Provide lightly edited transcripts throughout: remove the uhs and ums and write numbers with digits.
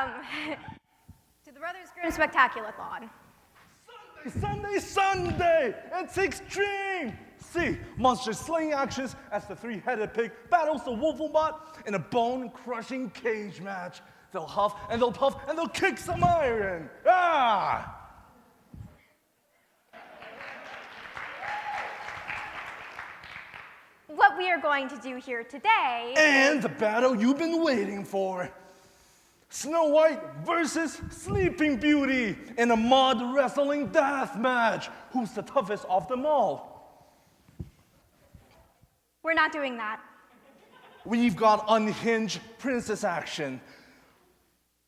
Welcome to the Brothers Grimm Spectaculathon. Sunday! It's extreme! See, monster slaying actions as the three-headed pig battles the Wolfenbot in a bone-crushing cage match. They'll huff and they'll puff and they'll kick some iron. Ah! What we are going to do here today... And the battle you've been waiting for. Snow White versus Sleeping Beauty in a mud wrestling death match. Who's the toughest of them all? We're not doing that. We've got unhinged princess action.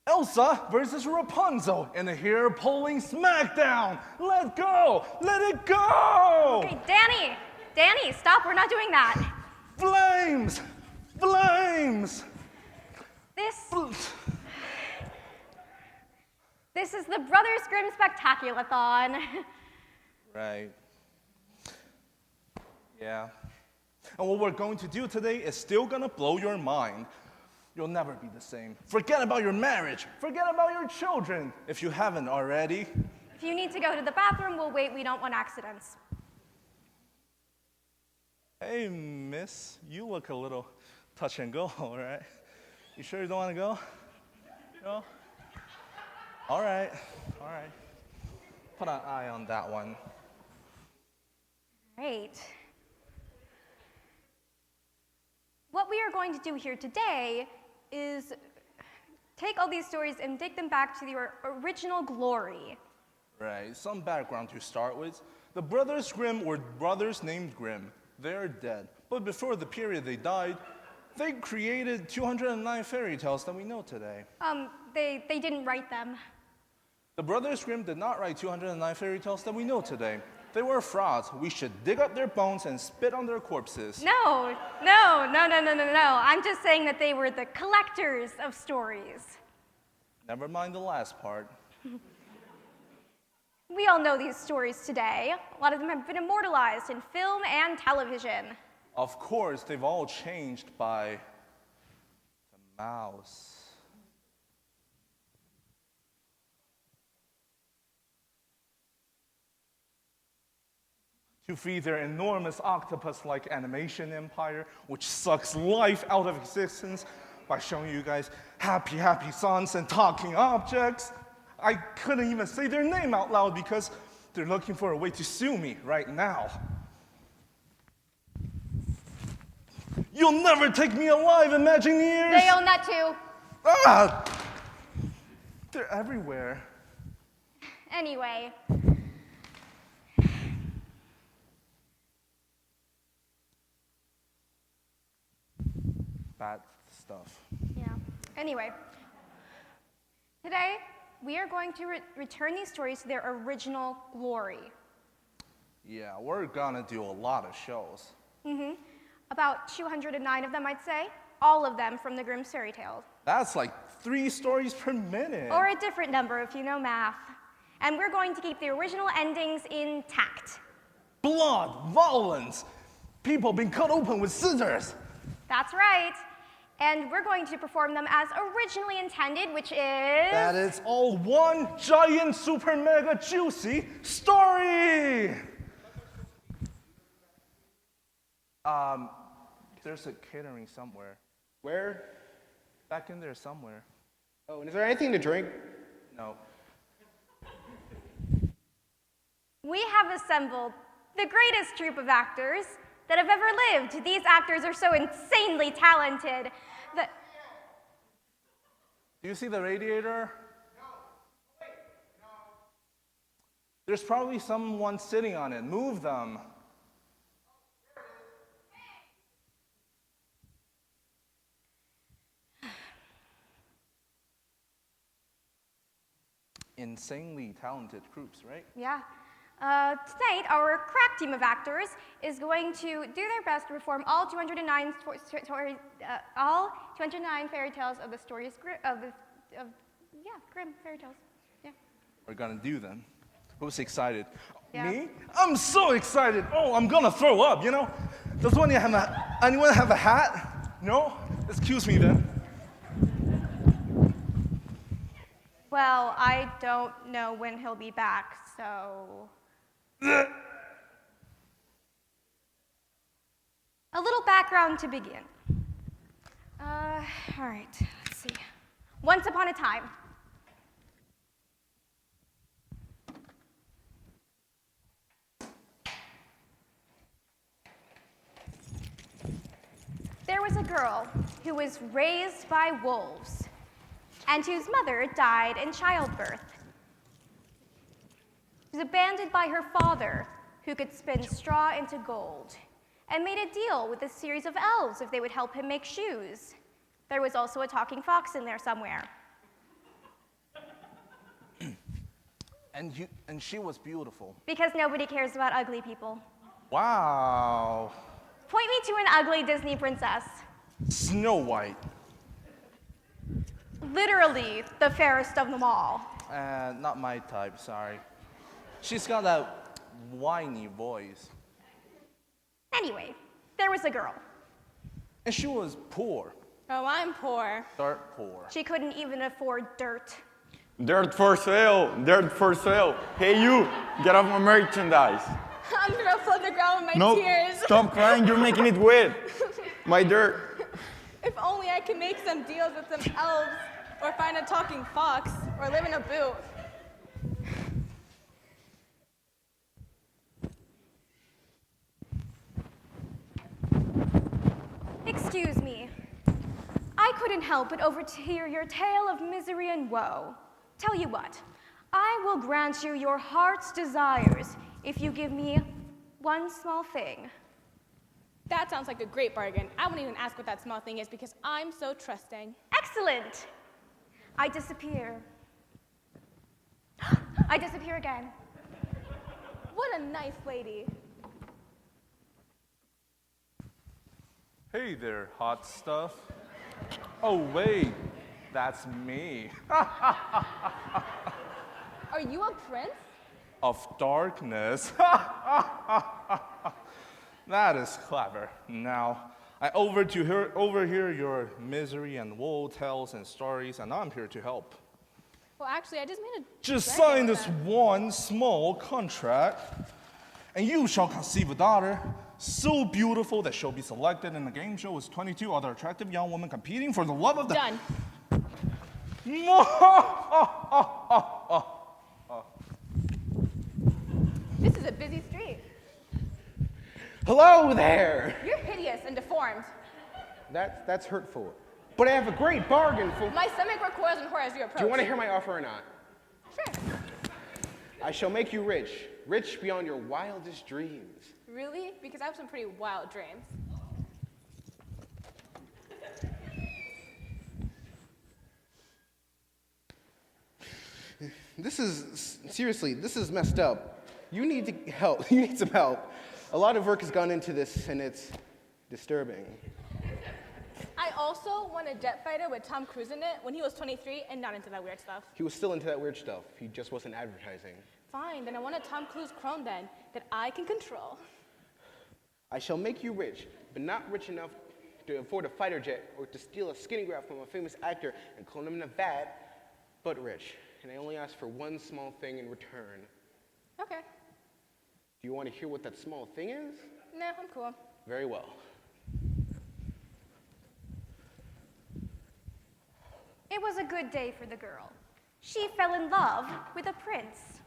Elsa versus Rapunzel in a hair-pulling smackdown. Let go! Let it go! Okay, Danny, stop. We're not doing that. Flames! Flames! This is the Brothers Grimm Spectaculathon. Right. Yeah. And what we're going to do today is still gonna blow your mind. You'll never be the same. Forget about your marriage. Forget about your children, if you haven't already. If you need to go to the bathroom, we'll wait. We don't want accidents. Hey, miss, you look a little touch and go, all right? You sure you don't want to go? No? All right. Put an eye on that one. Great. What we are going to do here today is take all these stories and take them back to their original glory. Right, some background to start with. The Brothers Grimm were brothers named Grimm. They're dead. But before the period they died, they created 209 fairy tales that we know today. They didn't write them. The Brothers Grimm did not write 209 fairy tales that we know today. They were frauds. We should dig up their bones and spit on their corpses. No. I'm just saying that they were the collectors of stories. Never mind the last part. We all know these stories today. A lot of them have been immortalized in film and television. Of course, they've all changed by the mouse. To feed their enormous octopus-like animation empire, which sucks life out of existence by showing you guys happy suns and talking objects. I couldn't even say their name out loud because they're looking for a way to sue me right now. You'll never take me alive, Imagineers! They own that too. Ah! They're everywhere. Anyway. Bad stuff. Yeah. Anyway. Today, we are going to return these stories to their original glory. Yeah, we're gonna do a lot of shows. About 209 of them, I'd say. All of them from the Grimm's fairy tales. That's like 3 stories per minute. Or a different number if you know math. And we're going to keep the original endings intact. Blood, violence, people being cut open with scissors. That's right. And we're going to perform them as originally intended, which is... That is all one giant super mega juicy story! There's a catering somewhere. Where? Back in there somewhere. Oh, and is there anything to drink? No. We have assembled the greatest troupe of actors that have ever lived. These actors are so insanely talented that... Do you see the radiator? No. Wait, no. There's probably someone sitting on it. Move them. Insanely talented groups, right? Yeah. Tonight, our crack team of actors is going to do their best to perform all 209 fairy tales of the stories Grimm fairy tales. Yeah. We're gonna do them. Who's excited? Yeah. Me? I'm so excited. Oh, I'm gonna throw up, you know? Does anyone have a hat? No? Excuse me then. Well, I don't know when he'll be back, so... A little background to begin. All right, let's see. Once upon a time, there was a girl who was raised by wolves and whose mother died in childbirth. She was abandoned by her father, who could spin straw into gold, and made a deal with a series of elves if they would help him make shoes. There was also a talking fox in there somewhere. And she was beautiful. Because nobody cares about ugly people. Wow. Point me to an ugly Disney princess. Snow White. Literally the fairest of them all. Not my type, sorry. She's got that whiny voice. Anyway, there was a girl. And she was poor. Oh, I'm poor. Dirt poor. She couldn't even afford dirt. Dirt for sale, dirt for sale. Hey you, get off my merchandise. I'm gonna flood the ground with my No, tears. stop crying, you're making it wet. My dirt. If only I could make some deals with some elves, or find a talking fox, or live in a boot. Excuse me. I couldn't help but overhear your tale of misery and woe. Tell you what, I will grant you your heart's desires if you give me one small thing. That sounds like a great bargain. I won't even ask what that small thing is because I'm so trusting. Excellent. I disappear. I disappear again. What a nice lady. Hey there, hot stuff. Oh, wait, that's me. Are you a prince? Of darkness. That is clever. Now, I overhear your misery and woe tales and stories, and I'm here to help. Well, actually, I just made a Just dragon sign with this them. one small contract, and you shall conceive a daughter so beautiful that she'll be selected in the game show with 22 other attractive young women competing for the love of the... Done. This is a busy street. Hello there. You're hideous and deformed. That's hurtful. But I have a great bargain for... My stomach recoils in horror as you approach. Do you want to hear my offer or not? Sure. I shall make you rich, rich beyond your wildest dreams. Really? Because I have some pretty wild dreams. Seriously, this is messed up. You need help. You need some help. A lot of work has gone into this, and it's disturbing. I also won a jet fighter with Tom Cruise in it when he was 23 and not into that weird stuff. He was still into that weird stuff. He just wasn't advertising. Fine, then I want a Tom Cruise chrome then that I can control. I shall make you rich, but not rich enough to afford a fighter jet or to steal a skinny graph from a famous actor and clone him in a vat, but rich. And I only ask for one small thing in return. Okay. Do you want to hear what that small thing is? No, I'm cool. Very well. It was a good day for the girl. She fell in love with a prince.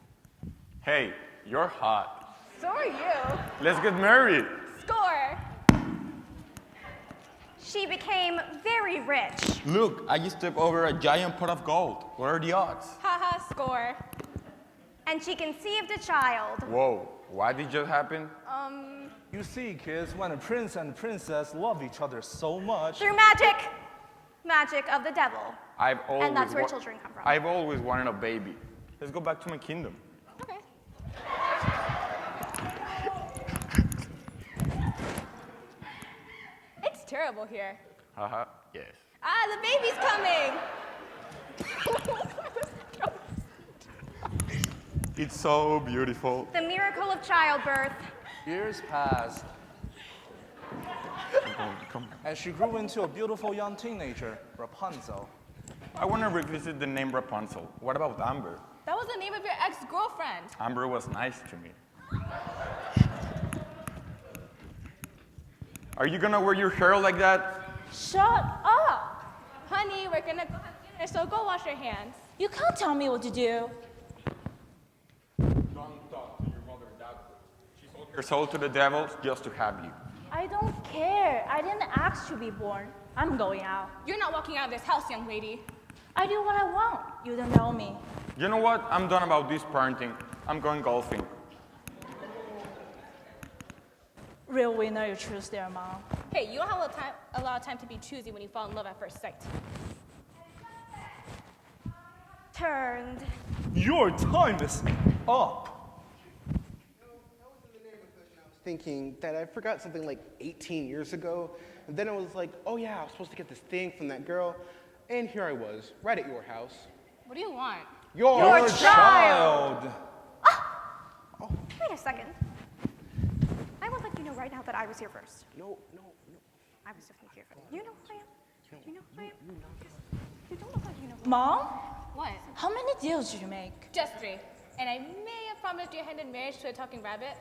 Hey, you're hot. So are you. Let's get married. Score! She became very rich. Look, I just stepped over a giant pot of gold. What are the odds? Haha, score. And she conceived a child. Whoa, why did just happen? You see, kids, when a prince and princess love each other so much... Through magic. Magic of the devil. I've always And that's where children come from. I've always wanted a baby. Let's go back to my kingdom. Okay. It's terrible here. Haha, yes. Ah, the baby's coming! It's so beautiful. The miracle of childbirth. Years passed, Come on. and she grew into a beautiful young teenager, Rapunzel. I want to revisit the name Rapunzel. What about Amber? That was the name of your ex-girlfriend. Amber was nice to me. Are you gonna wear your hair like that? Shut up! Honey, we're gonna go have dinner, so go wash your hands. You can't tell me what to do. Don't talk to your mother that way. She sold her soul to the devil just to have you. I don't care. I didn't ask to be born. I'm going out. You're not walking out of this house, young lady. I do what I want. You don't know me. You know what? I'm done about this parenting. I'm going golfing. Real winner, you choose their mom. Hey, you don't have a lot of time to be choosy when you fall in love at first sight. Turned. Your time is up. Thinking that I forgot something like 18 years ago, and then I was like, oh yeah, I was supposed to get this thing from that girl, and here I was, right at your house. What do you want? Your Child. Wait a second. I will let you know right now that I was here first. No. I was definitely here first. You know who I am? You know who I am? You don't look like you know who Mom, What? how many deals did you make? Just 3. And I may have promised your hand in marriage to a talking rabbit.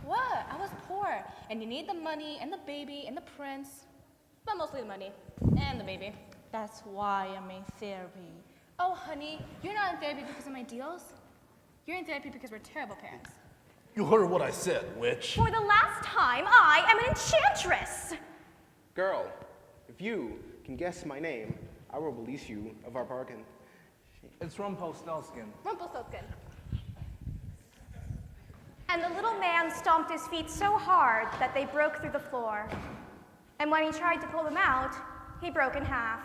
What? I was poor, and you need the money, and the baby, and the prince. But mostly the money, and the baby. That's why I'm in therapy. Oh, honey, you're not in therapy because of my deals. You're in therapy because we're terrible parents. You heard what I said, witch. For the last time, I am an enchantress. Girl, if you can guess my name, I will release you of our bargain. It's Rumpelstiltskin. Rumpelstiltskin. And the little man stomped his feet so hard that they broke through the floor. And when he tried to pull them out, he broke in half.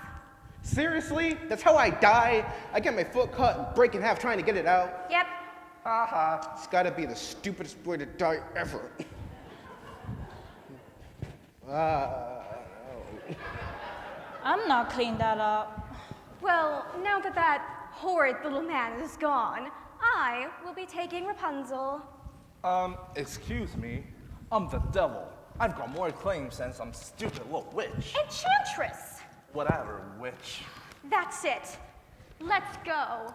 Seriously? That's how I die? I get my foot cut and break in half trying to get it out? Yep. Haha, it's gotta be the stupidest way to die ever. I'm not cleaning that up. Well, now that that horrid little man is gone, I will be taking Rapunzel. Excuse me. I'm the devil. I've got more claims than some stupid little witch. Enchantress! Whatever, witch. That's it. Let's go.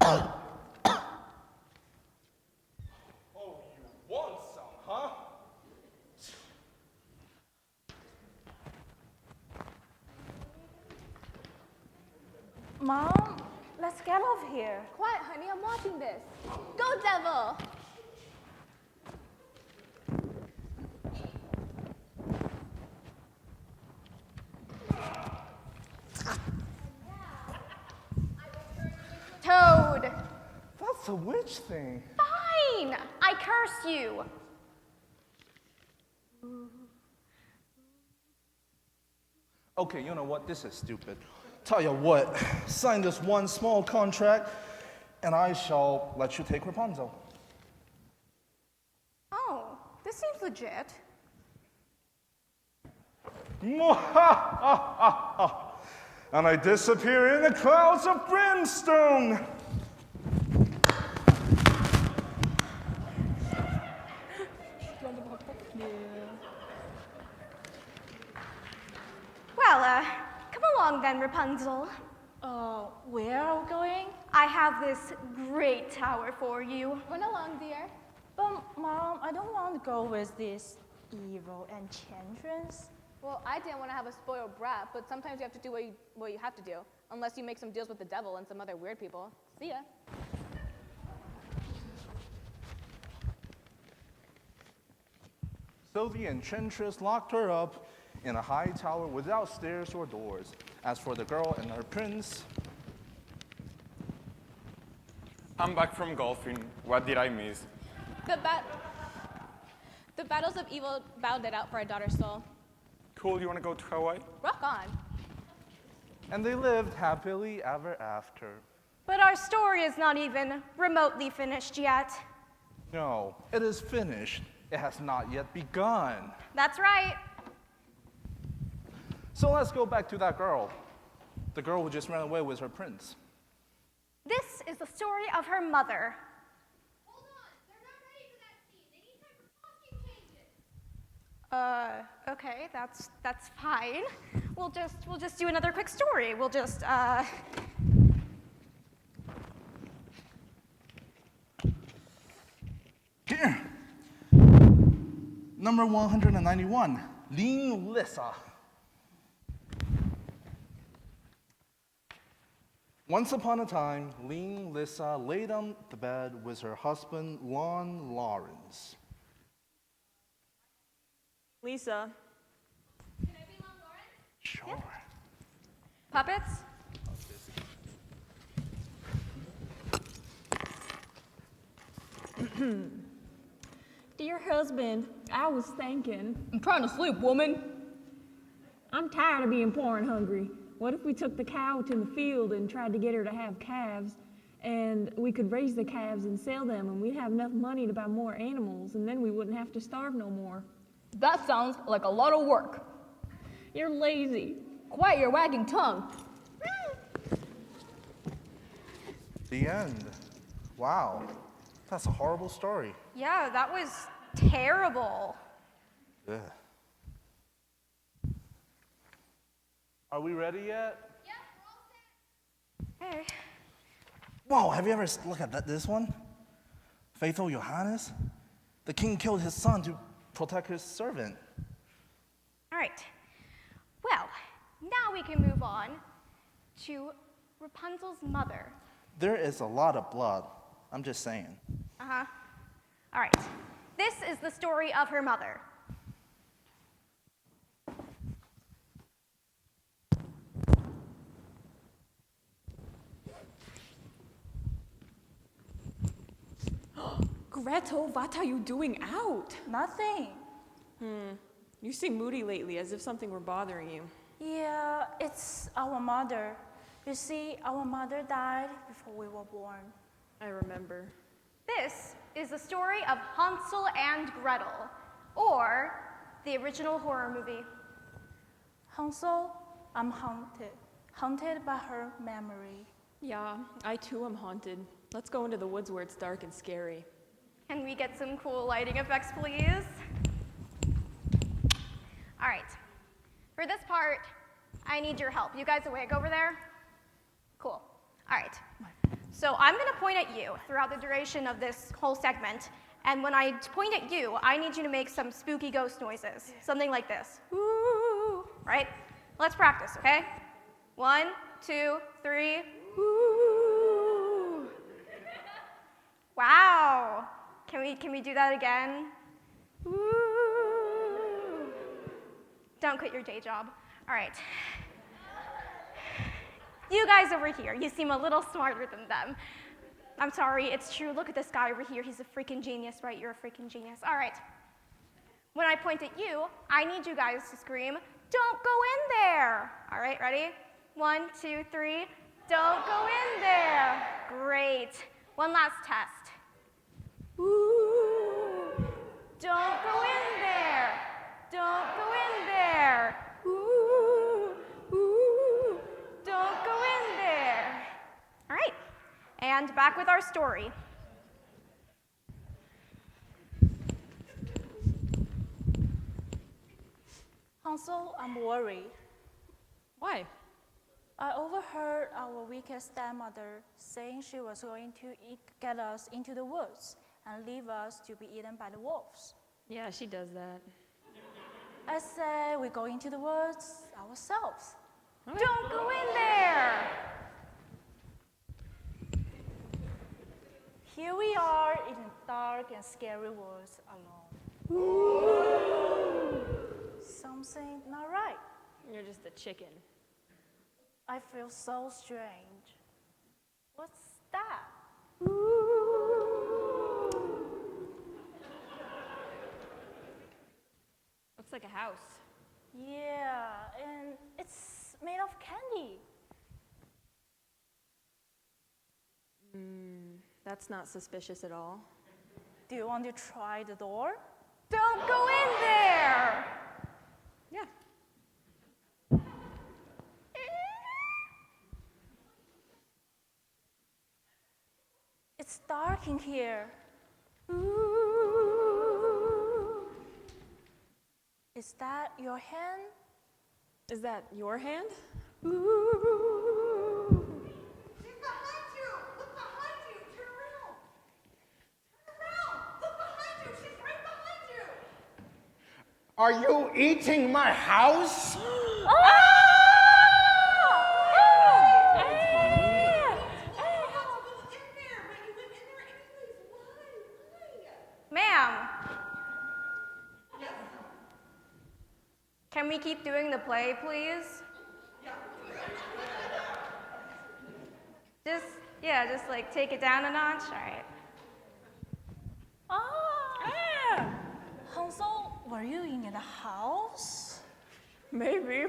Oh, you want some, huh? Mom, let's get off here. Quiet, honey, I'm watching this. Go, devil! Toad. That's a witch thing. Fine. I curse you. Okay, you know what? This is stupid. Tell you what, sign this one small contract, and I shall let you take Rapunzel. Oh, this seems legit. And I disappear in the clouds of brimstone. Well, come along then, Rapunzel. Where are we going? I have this great tower for you. Run along, dear. But Mom, I don't want to go with this evil enchantress. Well, I didn't want to have a spoiled brat, but sometimes you have to do what you have to do, unless you make some deals with the devil and some other weird people. See ya. So the enchantress locked her up in a high tower without stairs or doors. As for the girl and her prince, I'm back from golfing. What did I miss? The battles of evil bowed it out for a daughter's soul. Cool, you want to go to Hawaii? Rock on. and they lived happily ever after. But our story is not even remotely finished yet. No, it is finished. It has not yet begun. That's right. So let's go back to that girl. The girl who just ran away with her prince. This is the story of her mother. Hold on, they're not ready for that scene. They need time for costume changes. Okay, that's fine. We'll just do another quick story. We'll just Here. Number 191, Lin Lisa. Once upon a time, Lin Lisa laid on the bed with her husband, Lon Lawrence. Lisa, Sure. puppets. Dear husband, I was thinking, I'm trying to sleep, woman. I'm tired of being poor and hungry. What if we took the cow to the field and tried to get her to have calves, and we could raise the calves and sell them, and we'd have enough money to buy more animals, and then we wouldn't have to starve no more. That sounds like a lot of work. You're lazy. Quiet your wagging tongue. The end. Wow. That's a horrible story. Yeah, that was terrible. Ugh. Are we ready yet? Okay. Whoa, have you ever looked at this one? Faithful Johannes? The king killed his son to protect his servant. All right. Well, now we can move on to Rapunzel's mother. There is a lot of blood. I'm just saying. Uh-huh. All right. This is the story of her mother. Gretel, what are you doing out? Nothing. You seem moody lately, as if something were bothering you. Yeah, it's our mother. You see, our mother died before we were born. I remember. This is the story of Hansel and Gretel, or the original horror movie. Hansel, I'm haunted by her memory. Yeah, I too am haunted. Let's go into the woods where it's dark and scary. Can we get some cool lighting effects, please? All right. For this part, I need your help. You guys awake over there? Cool. All right. So I'm going to point at you throughout the duration of this whole segment. And when I point at you, I need you to make some spooky ghost noises. Something like this. Ooh. Right? Let's practice, okay? 1, 2, 3. Ooh. Wow. Can we do that again? Ooh. Don't quit your day job. All right. You guys over here, you seem a little smarter than them. I'm sorry, it's true. Look at this guy over here. He's a freaking genius, right? You're a freaking genius. All right. When I point at you, I need you guys to scream, "Don't go in there." All right, ready? 1, 2, 3. Don't go in there. Great. One last test. Ooh. Don't go in there. Don't go in there. Ooh. Ooh. Don't go in there. All right. And back with our story. Hansel, I'm worried. Why? I overheard our wicked stepmother saying she was going to get us into the woods and leave us to be eaten by the wolves. Yeah, she does that. I say we go into the woods ourselves. Okay. Don't go in there. Here we are in the dark and scary woods alone. Something not right. You're just a chicken. I feel so strange. What's that? Looks like a house. Yeah, and it's made of candy. That's not suspicious at all. Do you want to try the door? Don't go in there. Yeah. It's dark in here. Is that your hand? Is that your hand? She's behind you! Look behind you! Turn around! Turn around! Look behind you! She's right behind you! Are you eating my house? Ma'am! Can we keep doing the play, please? Just like take it down a notch? All right. Hansel, were you in the house? Maybe.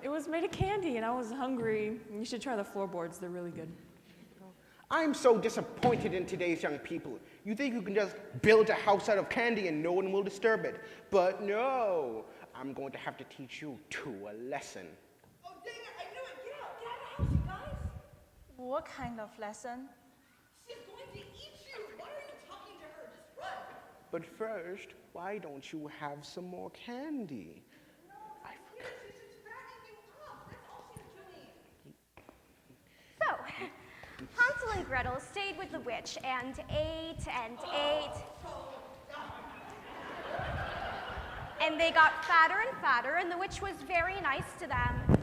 It was made of candy and I was hungry. You should try the floorboards, they're really good. I'm so disappointed in today's young people. You think you can just build a house out of candy and no one will disturb it. But no, I'm going to have to teach you two a lesson. Oh, dang it, I knew it. Get out of the house, you guys. What kind of lesson? She's going to eat you. Why are you talking to her? Just run. But first, why don't you have some more candy? She's fattening you up. That's all she's doing. So, Hansel and Gretel stayed with the witch and ate and ate. And they got fatter and fatter, and the witch was very nice to them.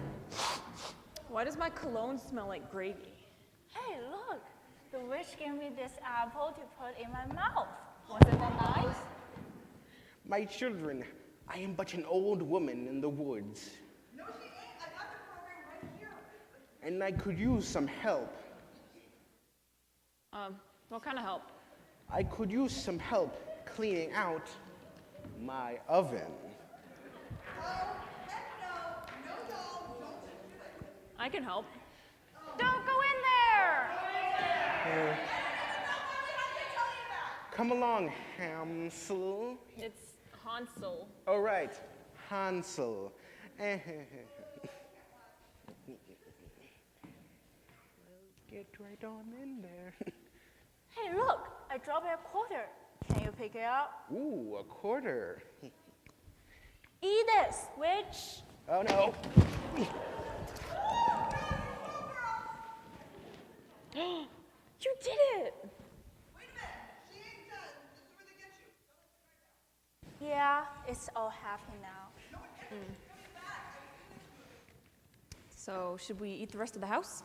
Why does my cologne smell like gravy? Hey, look. The witch gave me this apple to put in my mouth. Wasn't that nice? My children, I am but an old woman in the woods. No, she ain't. I got the program right here. And I could use some help. What kind of help? I could use some help cleaning out my oven. I can help. Don't go in there. Come along, Hansel. It's Hansel. All right, Hansel. Get right on in there. Hey, look. I dropped a quarter. Can you pick it up? Ooh, a quarter. Eat this, witch. Oh no. You did it! Wait a minute. She ain't done. This is where they get you. Yeah, it's all happening now. So, should we eat the rest of the house?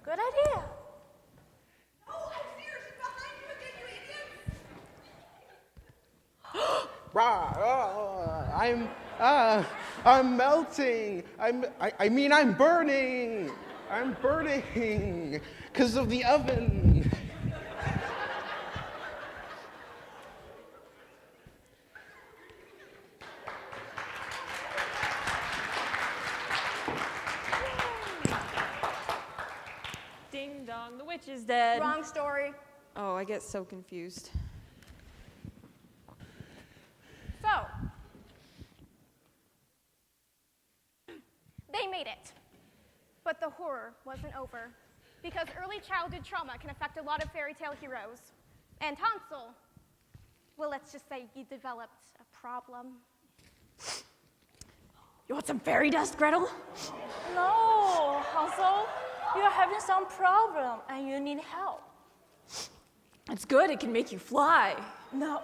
Good idea. Oh, I see her. She's behind you again, you idiots. I'm melting. I'm burning. I'm burning because of the oven. Ding dong, the witch is dead. Wrong story. Oh, I get so confused. So, they made it. But the horror wasn't over, because early childhood trauma can affect a lot of fairy tale heroes. And Hansel, well, let's just say he developed a problem. You want some fairy dust, Gretel? No, Hansel. You're having some problem and you need help. It's good, it can make you fly. No,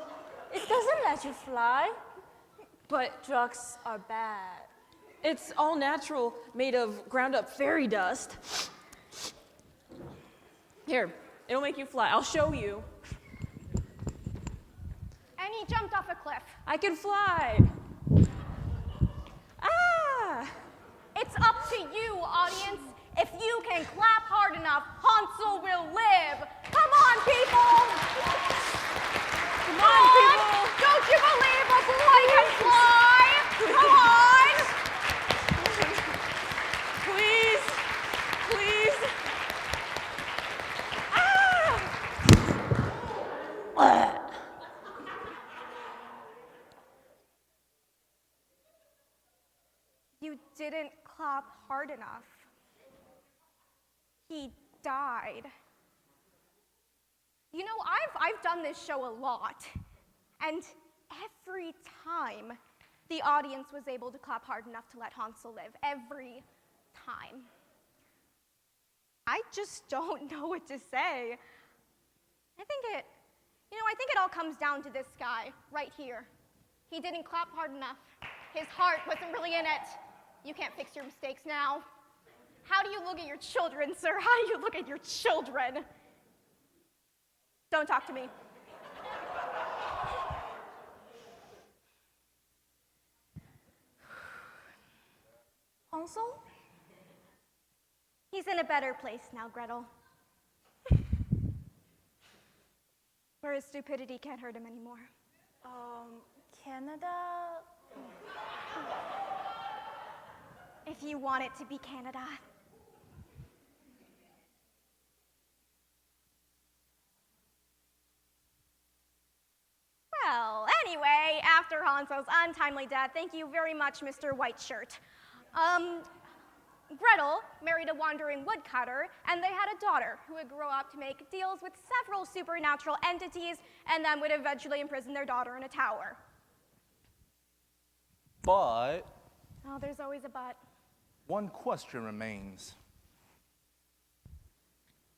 it doesn't let you fly. But Drugs are bad. it's all natural, made of ground up fairy dust. Here, it'll make you fly. I'll show you. And he jumped off a cliff. I can fly. Ah! It's up to you, audience. If you can clap hard enough, Hansel will live. Come on, people! Come on, people! Don't you believe a boy can fly? Come on! Please, please. Ah! You didn't clap hard enough. He died. You know, I've done this show a lot, and every time the audience was able to clap hard enough to let Hansel live. Every time. I just don't know what to say. I think it all comes down to this guy right here. He didn't clap hard enough. His heart wasn't really in it. You can't fix your mistakes now. How do you look at your children, sir? How do you look at your children? Don't talk to me. Hansel? He's in a better place now, Gretel. Where his stupidity can't hurt him anymore. Canada? If you want it to be Canada. Well, anyway, after Hansel's untimely death, thank you very much, Mr. Whiteshirt. Gretel married a wandering woodcutter, and they had a daughter who would grow up to make deals with several supernatural entities and then would eventually imprison their daughter in a tower. But Oh, there's always a but. one question remains.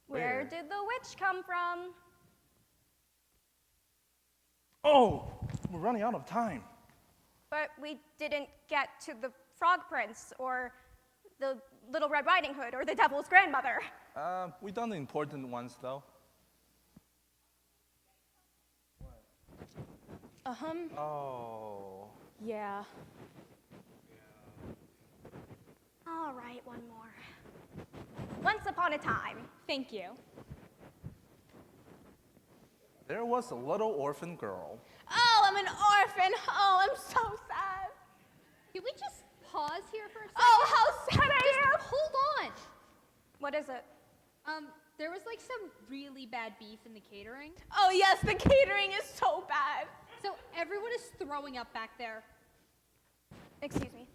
Where did the witch come from? Oh, we're running out of time. But we didn't get to the Frog Prince, or the Little Red Riding Hood, or the Devil's Grandmother. We've done the important ones, though. Oh. Yeah. All right, one more. Once upon a time. Thank you. There was a little orphan girl. Oh, I'm an orphan. Oh, I'm so sad. Can we just pause here for a second? Oh, how sad I am. Hold on. What is it? There was like some really bad beef in the catering. Oh, yes, the catering is so bad. So everyone is throwing up back there. Excuse me.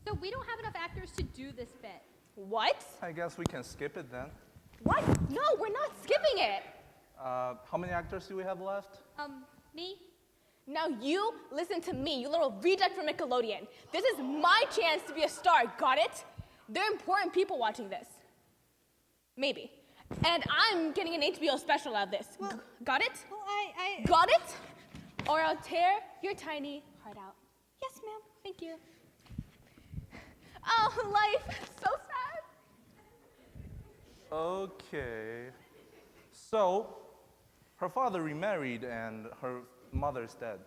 So we don't have enough actors to do this bit. What? I guess we can skip it then. What? No, we're not skipping it. How many actors do we have left? Me? Now you listen to me, you little reject from Nickelodeon. This is my chance to be a star, got it? There are important people watching this. Maybe. And I'm getting an HBO special out of this. Got it? Well, I... Got it? Or I'll tear your tiny heart out. Yes, ma'am. Thank you. Oh, life, so sad. Okay. So, her father remarried and her mother's dead.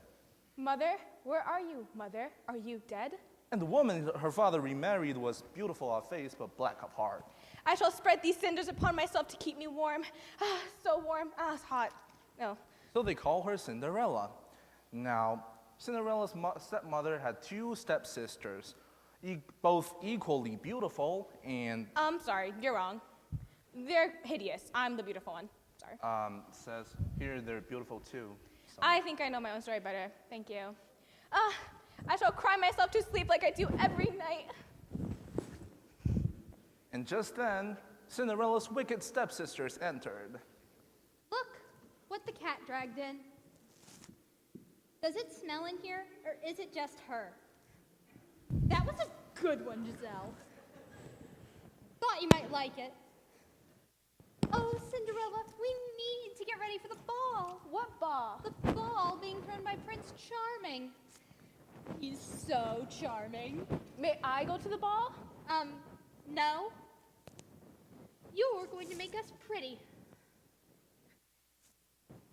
Mother, where are you, Mother? Are you dead? And the woman her father remarried was beautiful of face but black of heart. I shall spread these cinders upon myself to keep me warm. Ah, so warm. Ah, it's hot. No. So they call her Cinderella. Now, Cinderella's stepmother had two stepsisters, both equally beautiful and... Sorry, you're wrong. They're hideous. I'm the beautiful one. Sorry. Says here they're beautiful too. So. I think I know my own story better. Thank you. I shall cry myself to sleep like I do every night. And just then, Cinderella's wicked stepsisters entered. Look, what the cat dragged in. Does it smell in here, or is it just her? That was a good one, Giselle. Thought you might like it. Oh, Cinderella, we need to get ready for the ball. What ball? The ball being thrown by Prince Charming. He's so charming. May I go to the ball? No. You're going to make us pretty.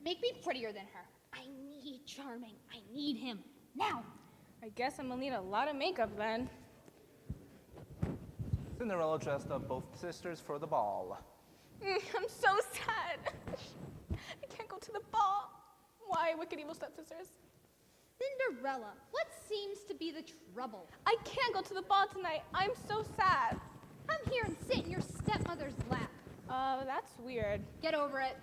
Make me prettier than her. I need Charming. I need him. Now. I guess I'm gonna need a lot of makeup then. Cinderella dressed up both sisters for the ball. I'm so sad. I can't go to the ball. Why, wicked evil stepsisters? Cinderella, what seems to be the trouble? I can't go to the ball tonight. I'm so sad. Come here and sit in your stepmother's lap. That's weird. Get over it.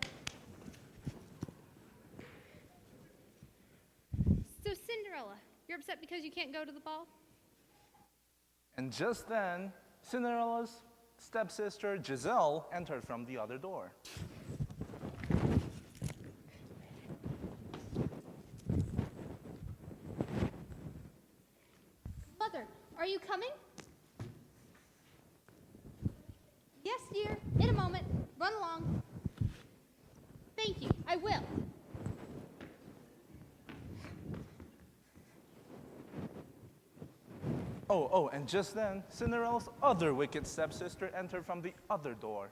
So, Cinderella, you're upset because you can't go to the ball? And just then, Cinderella's stepsister Giselle entered from the other door. Are you coming? Yes, dear. In a moment. Run along. Thank you. I will. Oh, and just then, Cinderella's other wicked stepsister entered from the other door.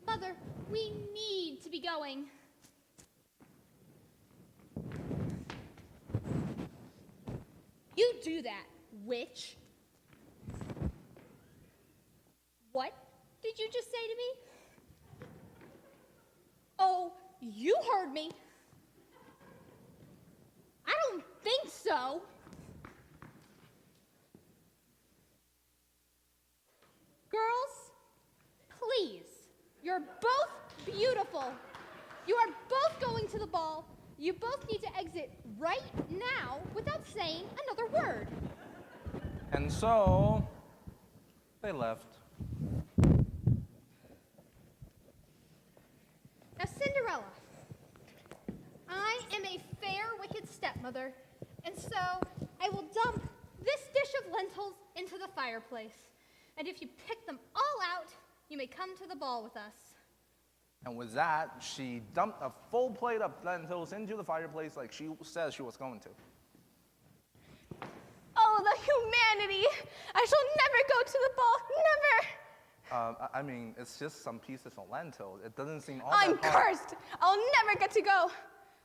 Mother, we need to be going. You do that, witch. What did you just say to me? Oh, you heard me. I don't think so. Girls, please. You're both beautiful. You are both going to the ball. You both need to exit right now without saying another word. And so, they left. Now, Cinderella, I am a fair, wicked stepmother, and so I will dump this dish of lentils into the fireplace. And if you pick them all out, you may come to the ball with us. And with that, she dumped a full plate of lentils into the fireplace like she said she was going to. Oh, the humanity! I shall never go to the ball, never! I mean, it's just some pieces of lentil. It doesn't seem all I'm that hard. cursed! I'll never get to go!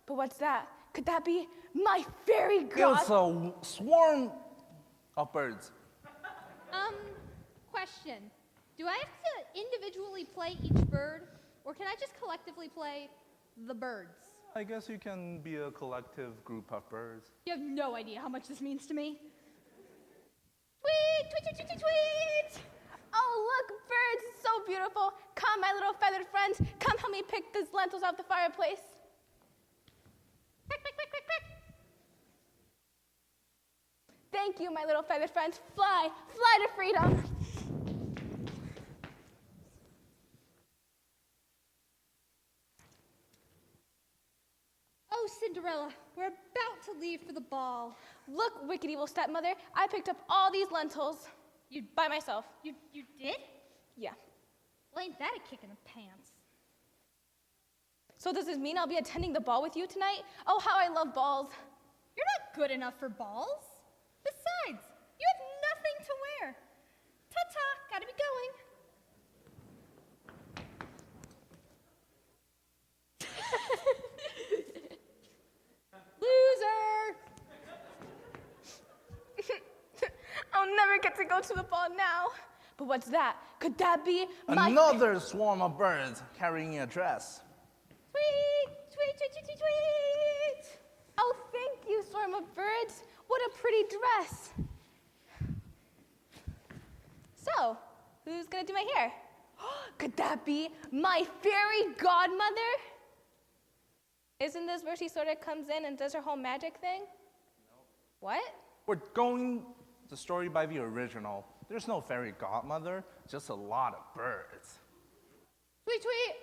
But what's that? Could that be my fairy god? It's a swarm of birds. Question. Do I have to individually play each bird, or can I just collectively play the birds? I guess you can be a collective group of birds. You have no idea how much this means to me. Tweet, tweet, tweet, tweet, tweet, tweet! Oh, look, birds, so beautiful. Come, my little feathered friends, come help me pick these lentils off the fireplace. Quick, quick, quick, quick, quick! Thank you, my little feathered friends. Fly, fly to freedom. Oh, Cinderella, we're about to leave for the ball. Look, wicked evil stepmother, I picked up all these lentils. By myself. You did? Yeah. Well, ain't that a kick in the pants? So does this mean I'll be attending the ball with you tonight? Oh, how I love balls. You're not good enough for balls. Besides, you have nothing to wear. Ta-ta, gotta be going. Loser! I'll never get to go to the ball now. But what's that? Could that be my... Another swarm of birds carrying a dress. Tweet, tweet, tweet, tweet, tweet, tweet. Oh, thank you, swarm of birds. What a pretty dress. So, who's gonna do my hair? Could that be my fairy godmother? Isn't this where she sort of comes in and does her whole magic thing? No. What? We're going the story by the original. There's no fairy godmother, just a lot of birds. Tweet, tweet.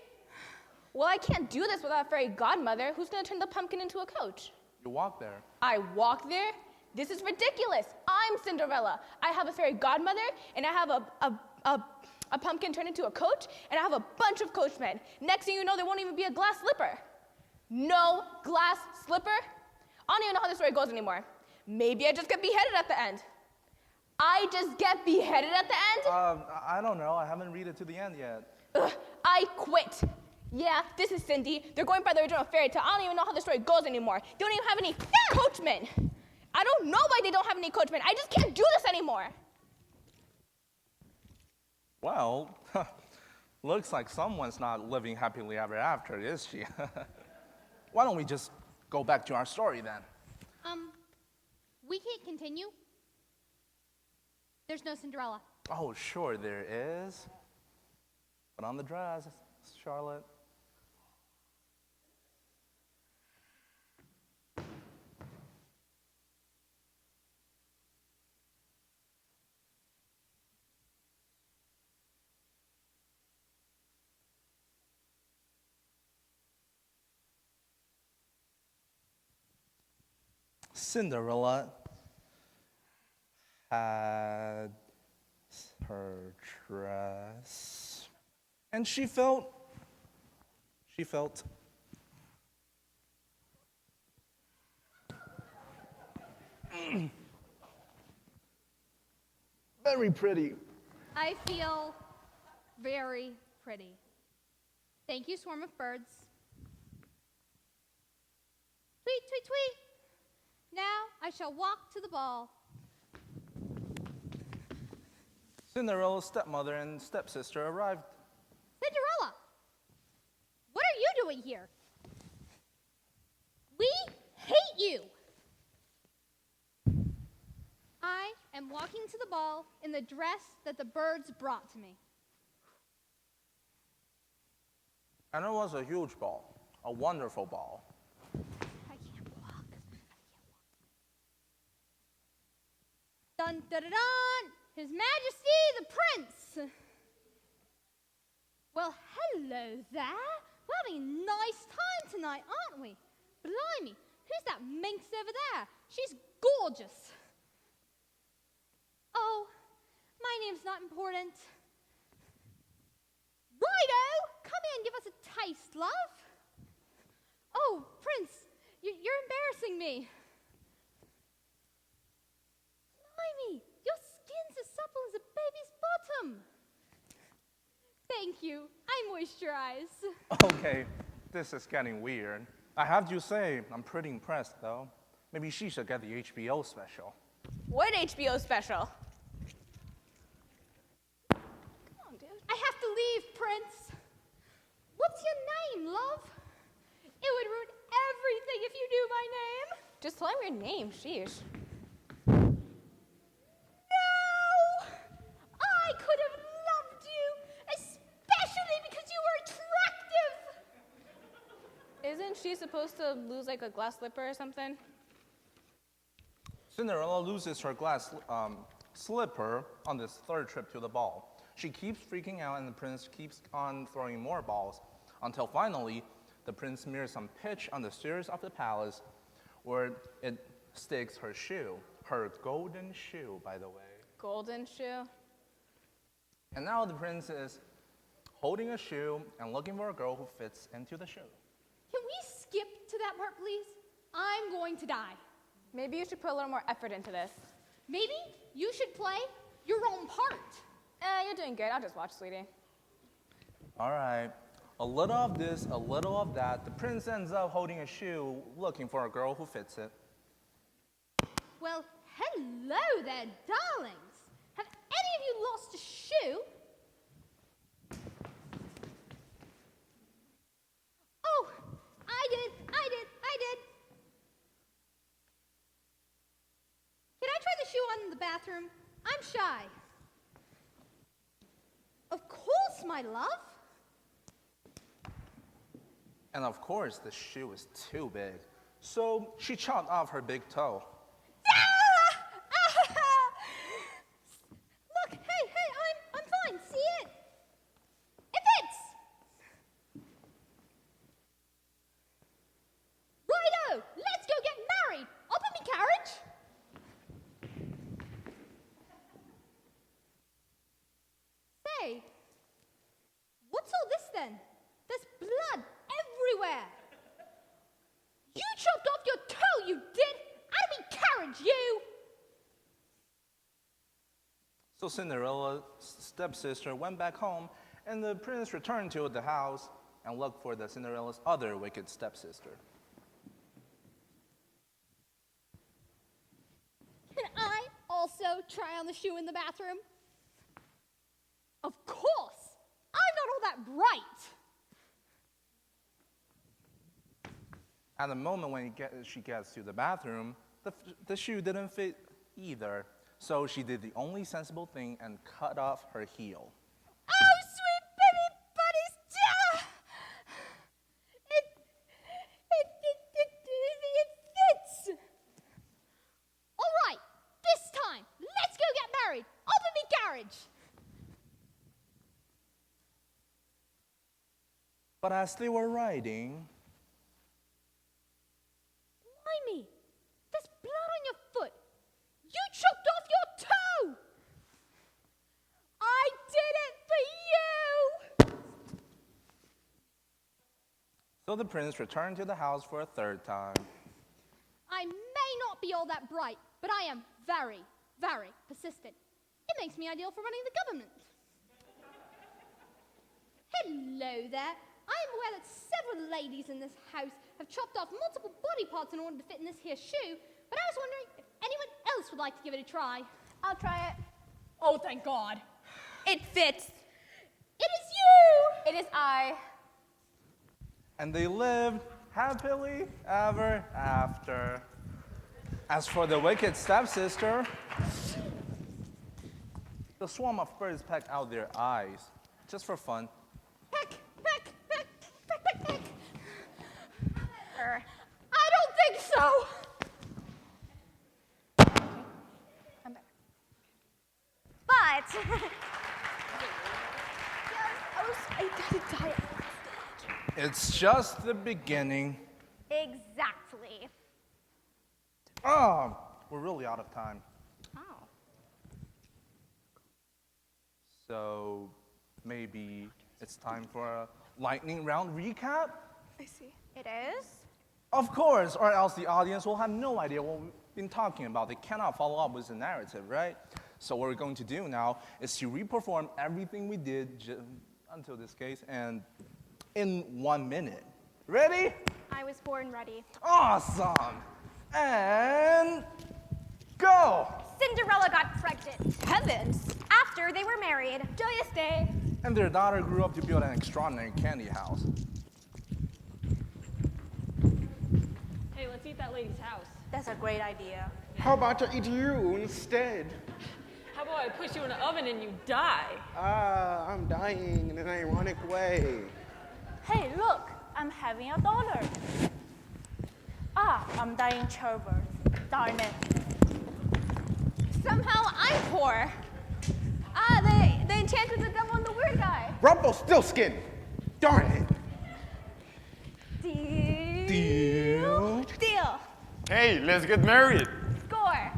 Well, I can't do this without a fairy godmother. Who's gonna turn the pumpkin into a coach? You walk there. I walk there? This is ridiculous. I'm Cinderella. I have a fairy godmother, and I have a pumpkin turned into a coach, and I have a bunch of coachmen. Next thing you know, there won't even be a glass slipper. No glass slipper? I don't even know how this story goes anymore. Maybe I just get beheaded at the end. I just get beheaded at the end? I don't know. I haven't read it to the end yet. Ugh, I quit. Yeah, this is Cindy. They're going by the original fairy tale. I don't even know how the story goes anymore. They don't even have any coachmen. I don't know why they don't have any coachmen. I just can't do this anymore. Well, looks like someone's not living happily ever after, is she? Why don't we just go back to our story then? We can't continue. There's no Cinderella. Oh, sure there is. Put on the dress, Charlotte. Cinderella had her dress, and she felt very pretty. I feel very pretty. Thank you, swarm of birds. Tweet, tweet, tweet. Now I shall walk to the ball. Cinderella's stepmother and stepsister arrived. Cinderella, what are you doing here? We hate you. I am walking to the ball in the dress that the birds brought to me. And it was a huge ball, a wonderful ball. I can't walk. Dun dun dun dun! His Majesty the Prince. Well, hello there. We're having a nice time tonight, aren't we? Blimey, who's that minx over there? She's gorgeous. Oh, my name's not important. Righto, come in and give us a taste, love. Oh, Prince, you're embarrassing me. Blimey, your skin's as supple as a baby's bottom. Thank you, I moisturize. Okay, this is getting weird. I have to say, I'm pretty impressed, though. Maybe she should get the HBO special. What HBO special? Come on, dude. I have to leave, Prince. What's your name, love? It would ruin everything if you knew my name. Just tell him your name, sheesh. No! I could have loved you, especially because you were attractive. Isn't she supposed to lose like a glass slipper or something? Cinderella loses her glass slipper on this third trip to the ball. She keeps freaking out, and the prince keeps on throwing more balls until finally the prince smears some pitch on the stairs of the palace where it sticks her shoe, her golden shoe, by the way. Golden shoe? And now the prince is holding a shoe and looking for a girl who fits into the shoe. Can we skip to that part, please? I'm going to die. Maybe you should put a little more effort into this. Maybe you should play your own part. You're doing good. I'll just watch, sweetie. All right. A little of this, a little of that. The prince ends up holding a shoe, looking for a girl who fits it. Well, hello there, darlings. Have any of you lost a shoe? Oh, I did. Can I try the shoe on in the bathroom? I'm shy. Of course, my love. And of course, the shoe is too big. So she chopped off her big toe. Look, hey, I'm fine. See it? It fits. Righto, let's go get married. Up in me carriage. Say, what's all this then? There's blood everywhere. You chopped off your toe, you did. Out of me carriage, you. So Cinderella's stepsister went back home, and the prince returned to the house and looked for Cinderella's other wicked stepsister. Can I also try on the shoe in the bathroom? Of course. I'm not all that bright. At the moment when she gets to the bathroom, the shoe didn't fit either. So she did the only sensible thing and cut off her heel. Oh, sweet baby buddies. It fits. All right, this time, let's go get married. Up in me carriage. But as they were riding, Blimey, there's blood So the prince returned to the house for a third time. I may not be all that bright, but I am very, very persistent. It makes me ideal for running the government. Hello there. I am aware that several ladies in this house have chopped off multiple body parts in order to fit in this here shoe, but I was wondering if anyone else would like to give it a try. I'll try it. Oh, thank God. It fits. It is you! It is I. And they lived happily ever after. As for the wicked stepsister, the swarm of birds pecked out their eyes, just for fun. Peck, peck, peck, peck, peck, peck. I don't think so. I'm back. But I gotta die. It's just the beginning. exactly. Oh, we're really out of time. Oh. So maybe it's time for a lightning round recap? I see. It is? Of course, or else the audience will have no idea what we've been talking about. They cannot follow up with the narrative, right? So what we're going to do now is to re-perform everything we did until this case, and in 1 minute. Ready? I was born ready. Awesome! And go! Cinderella got pregnant Heavens. after they were married. Joyous day. And their daughter grew up to build an extraordinary candy house. Hey, let's eat that lady's house. That's a great idea. How about I eat you instead? How about I push you in the oven and you die? I'm dying in an ironic way. Hey, look, I'm having a daughter. I'm dying childbirth. Darn it. Somehow I'm poor. The enchanted, the devil, and the weird guy. Rumpelstiltskin! Darn it! Deal. Deal. Hey, let's get married. Score.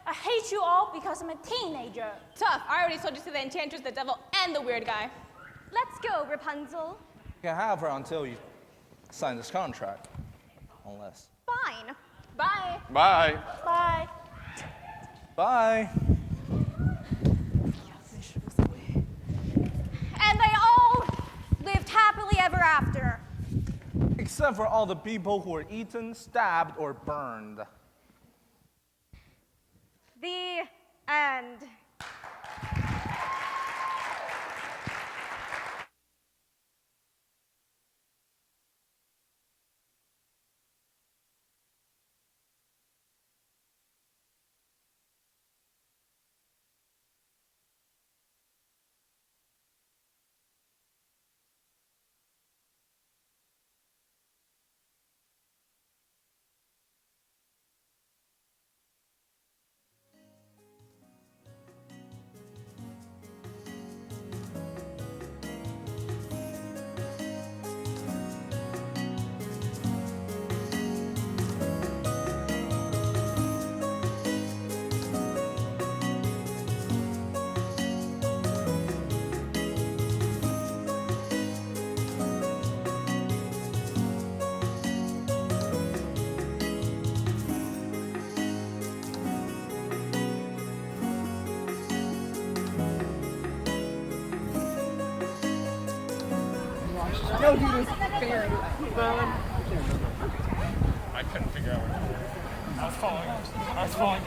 I hate you all because I'm a teenager. Tough. I already sold you to the enchantress, the devil, and the weird guy. Let's go, Rapunzel. You can have her until you sign this contract. Unless. Fine. Bye. Bye. Bye. Bye. And they all lived happily ever after. Except for all the people who were eaten, stabbed, or burned. The end. I couldn't figure out what to do. I was falling.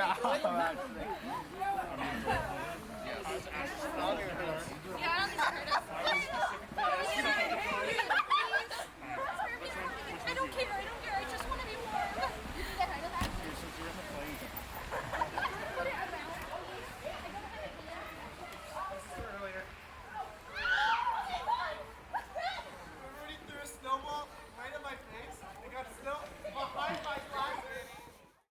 job, actually. Yeah, I don't think it hurt us.